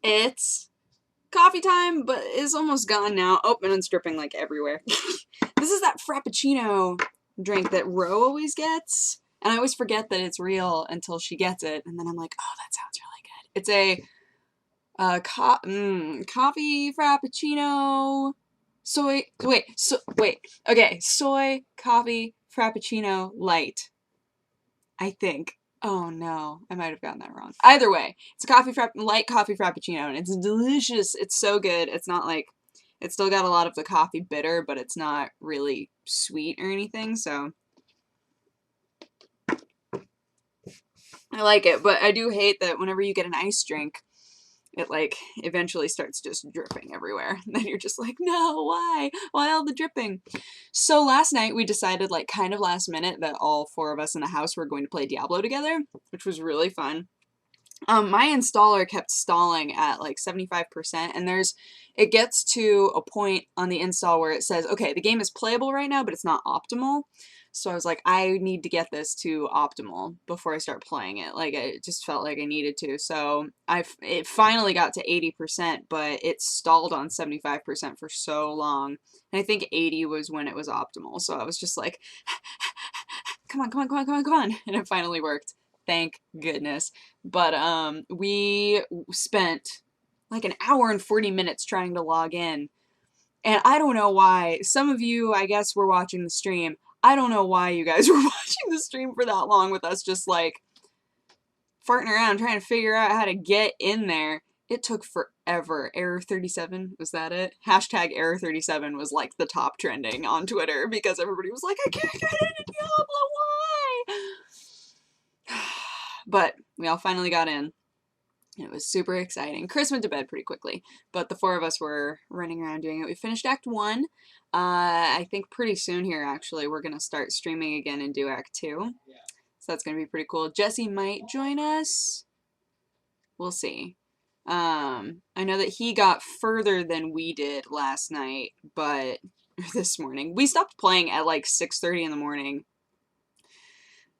It's coffee time, but it's almost gone now. Oh, and it's dripping like everywhere. This is that Frappuccino drink that Ro always gets. And I always forget that it's real until she gets it. And then I'm like, oh, that sounds really good. It's a coffee Frappuccino soy coffee Frappuccino light. I think. Oh no, I might have gotten that wrong. Either way, it's a light coffee frappuccino, and it's delicious. It's so good. It's not like, it's still got a lot of the coffee bitter, but it's not really sweet or anything, so I like it. But I do hate that whenever you get an iced drink, it like eventually starts just dripping everywhere. And then you're just like, no, why? Why all the dripping? So last night we decided, like kind of last minute, that all four of us in the house were going to play Diablo together, which was really fun. My installer kept stalling at like 75%, and it gets to a point on the install where it says, okay, the game is playable right now, but it's not optimal. So I was like, I need to get this to optimal before I start playing it. Like, it just felt like I needed to. So it finally got to 80%, but it stalled on 75% for so long. And I think 80 was when it was optimal. So I was just like, come on, come on, come on, come on, come on. And it finally worked. Thank goodness. But we spent like an hour and 40 minutes trying to log in. And I don't know why. Some of you, I guess, were watching the stream. I don't know why you guys were watching the stream for that long with us just like farting around trying to figure out how to get in there. It took forever. Error 37, was that it? Hashtag Error 37 was like the top trending on Twitter because everybody was like, I can't get into Diablo, why? But we all finally got in. It was super exciting. Chris went to bed pretty quickly, but the four of us were running around doing it. We finished Act 1. I think pretty soon here, actually, we're going to start streaming again and do Act 2. So that's going to be pretty cool. Jesse might join us. We'll see. I know that he got further than we did last night, but this morning. We stopped playing at like 6:30 in the morning.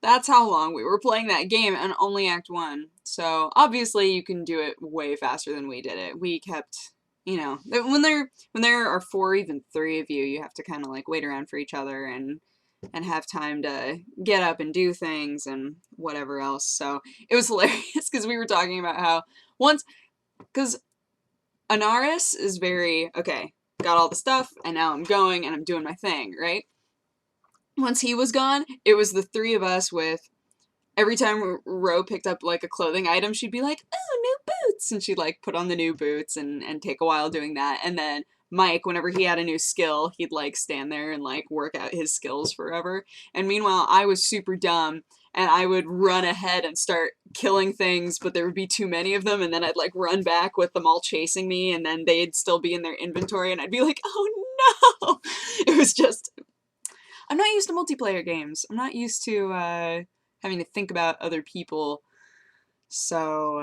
That's how long we were playing that game, and only Act 1. So, obviously, you can do it way faster than we did it. We kept, when there are 4, even 3 of you, you have to kind of like wait around for each other and have time to get up and do things and whatever else. So, it was hilarious because we were talking about how because Anaris is very, okay, got all the stuff, and now I'm going and I'm doing my thing, right? Once he was gone, it was the 3 of us with, every time Ro picked up like a clothing item, she'd be like, oh, new boots! And she'd like put on the new boots and take a while doing that. And then Mike, whenever he had a new skill, he'd like stand there and like work out his skills forever. And meanwhile, I was super dumb and I would run ahead and start killing things, but there would be too many of them, and then I'd like run back with them all chasing me, and then they'd still be in their inventory, and I'd be like, oh no! It was just, I'm not used to multiplayer games. I'm not used to having to think about other people. So,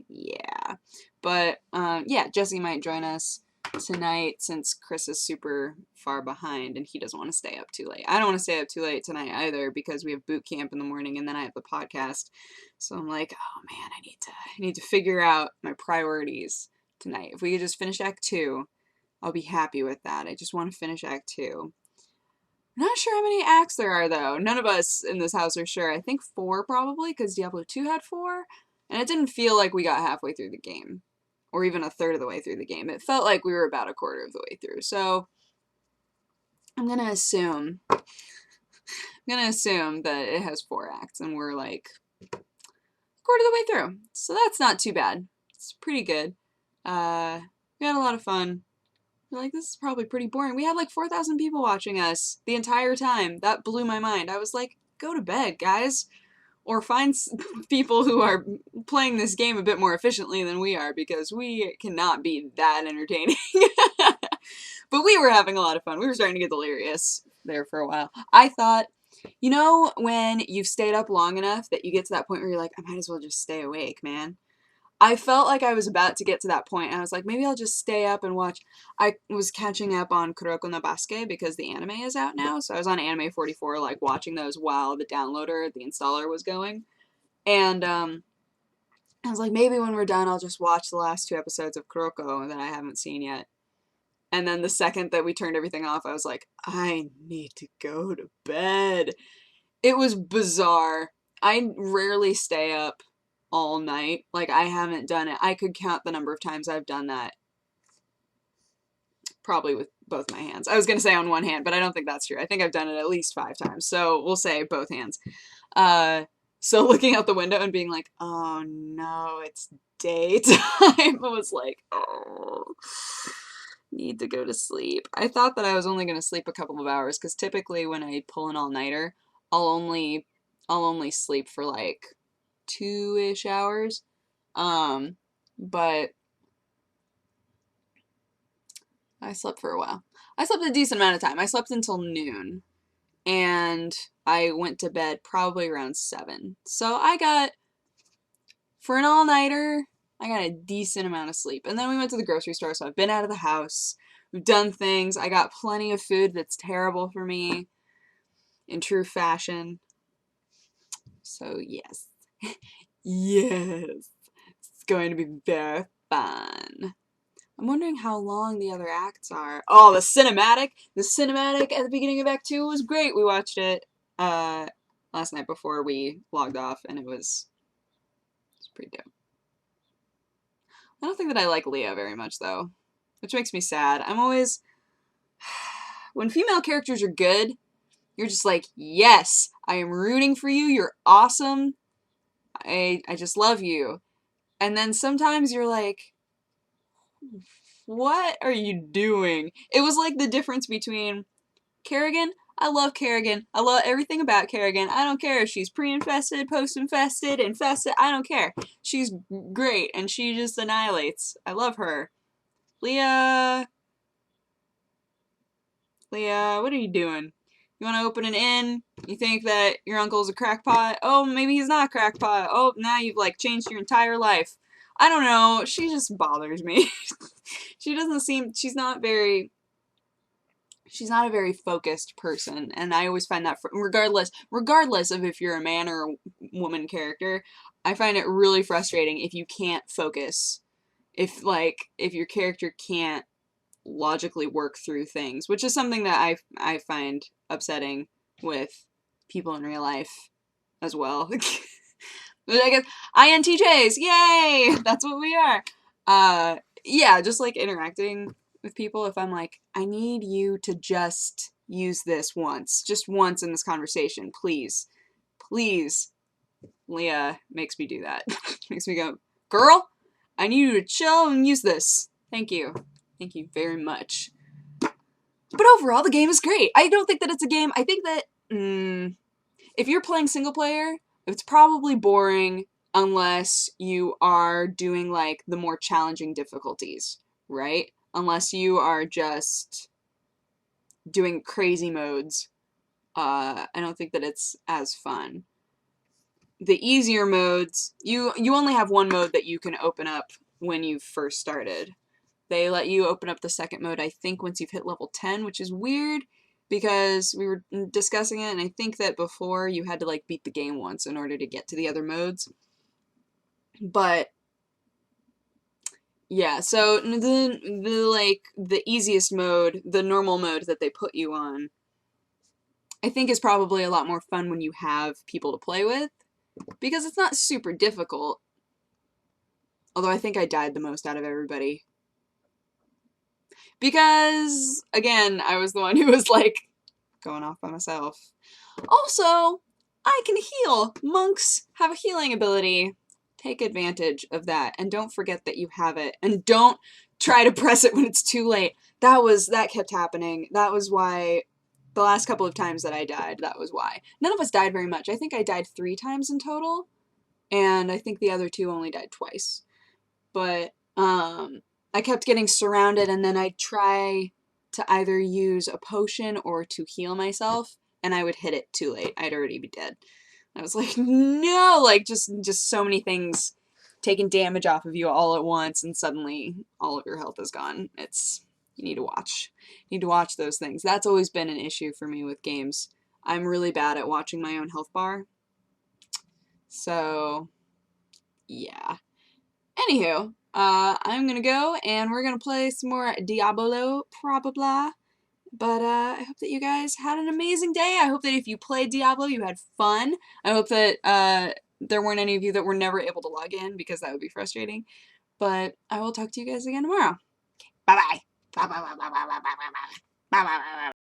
yeah. But, yeah, Jesse might join us tonight since Chris is super far behind and he doesn't want to stay up too late. I don't want to stay up too late tonight either because we have boot camp in the morning and then I have the podcast. So I'm like, oh man, I need to figure out my priorities tonight. If we could just finish Act 2, I'll be happy with that. I just want to finish Act 2. I'm not sure how many acts there are, though. None of us in this house are sure. I think 4, probably, because Diablo 2 had 4. And it didn't feel like we got halfway through the game. Or even a third of the way through the game. It felt like we were about a quarter of the way through. So, I'm gonna assume that it has 4 acts, and we're like a quarter of the way through. So that's not too bad. It's pretty good. We had a lot of fun. We're like, this is probably pretty boring. We had like 4,000 people watching us the entire time. That blew my mind. I was like, go to bed, guys. Or find people who are playing this game a bit more efficiently than we are, because we cannot be that entertaining. But we were having a lot of fun. We were starting to get delirious there for a while. I thought, when you've stayed up long enough that you get to that point where you're like, I might as well just stay awake, man. I felt like I was about to get to that point, and I was like, maybe I'll just stay up and watch. I was catching up on Kuroko no Basuke because the anime is out now, so I was on Anime 44, like, watching those while the installer was going. And, I was like, maybe when we're done, I'll just watch the last 2 episodes of Kuroko that I haven't seen yet. And then the second that we turned everything off, I was like, I need to go to bed. It was bizarre. I rarely stay up all night. Like, I haven't done it. I could count the number of times I've done that probably with both my hands. I was going to say on one hand, but I don't think that's true. I think I've done it at least 5 times. So we'll say both hands. So looking out the window and being like, oh no, it's daytime. I was like, oh, need to go to sleep. I thought that I was only going to sleep a couple of hours because typically when I pull an all-nighter, I'll only sleep for like 2-ish hours. But I slept for a while. I slept a decent amount of time. I slept until noon, and I went to bed probably around 7. So for an all-nighter, I got a decent amount of sleep. And then we went to the grocery store, so I've been out of the house. We've done things. I got plenty of food that's terrible for me in true fashion. So yes. Yes. It's going to be very fun. I'm wondering how long the other acts are. Oh, the cinematic! The cinematic at the beginning of Act 2 was great. We watched it last night before we logged off, and it was pretty dope. I don't think that I like Leah very much, though, which makes me sad. I'm always... When female characters are good, you're just like, yes, I am rooting for you, you're awesome, I just love you. And then sometimes you're like, what are you doing? It was like the difference between Kerrigan. I love Kerrigan. I love everything about Kerrigan. I don't care if she's pre-infested, post-infested, infested. I don't care. She's great, and she just annihilates. I love her. Leah, what are you doing? You want to open an inn? You think that your uncle's a crackpot? Oh, maybe he's not a crackpot. Oh, now you've, like, changed your entire life. I don't know. She just bothers me. She doesn't seem... She's not a very focused person, and I always find that, regardless of if you're a man or a woman character, I find it really frustrating if you can't focus. If your character can't logically work through things, which is something that I find upsetting with people in real life as well. But I guess INTJs, yay! That's what we are. Yeah, just like interacting with people. If I'm like, I need you to just use this just once in this conversation, please, please. Leah makes me do that. Makes me go, girl, I need you to chill and use this. Thank you. Thank you very much. But overall, the game is great. I don't think that it's a game. I think that if you're playing single player, it's probably boring unless you are doing like the more challenging difficulties, right? Unless you are just doing crazy modes. I don't think that it's as fun. The easier modes, you only have one mode that you can open up when you first started. They let you open up the second mode, I think, once you've hit level 10, which is weird because we were discussing it, and I think that before you had to, like, beat the game once in order to get to the other modes. But, yeah, so the easiest mode, the normal mode that they put you on, I think is probably a lot more fun when you have people to play with, because it's not super difficult. Although I think I died the most out of everybody. Because, again, I was the one who was, like, going off by myself. Also, I can heal. Monks have a healing ability. Take advantage of that, and don't forget that you have it. And don't try to press it when it's too late. That kept happening. That was why the last couple of times that I died, that was why. None of us died very much. I think I died 3 times in total, and I think the other 2 only died twice. But, I kept getting surrounded, and then I'd try to either use a potion or to heal myself, and I would hit it too late. I'd already be dead. I was like, no! Like, just so many things taking damage off of you all at once, and suddenly all of your health is gone. You need to watch. You need to watch those things. That's always been an issue for me with games. I'm really bad at watching my own health bar. So, yeah. Anywho, I'm gonna go and we're gonna play some more Diablo, probably. But I hope that you guys had an amazing day. I hope that if you played Diablo, you had fun. I hope that there weren't any of you that were never able to log in, because that would be frustrating. But I will talk to you guys again tomorrow. Bye-bye. Bye-bye. Bye-bye. Bye-bye. Bye-bye. Bye-bye.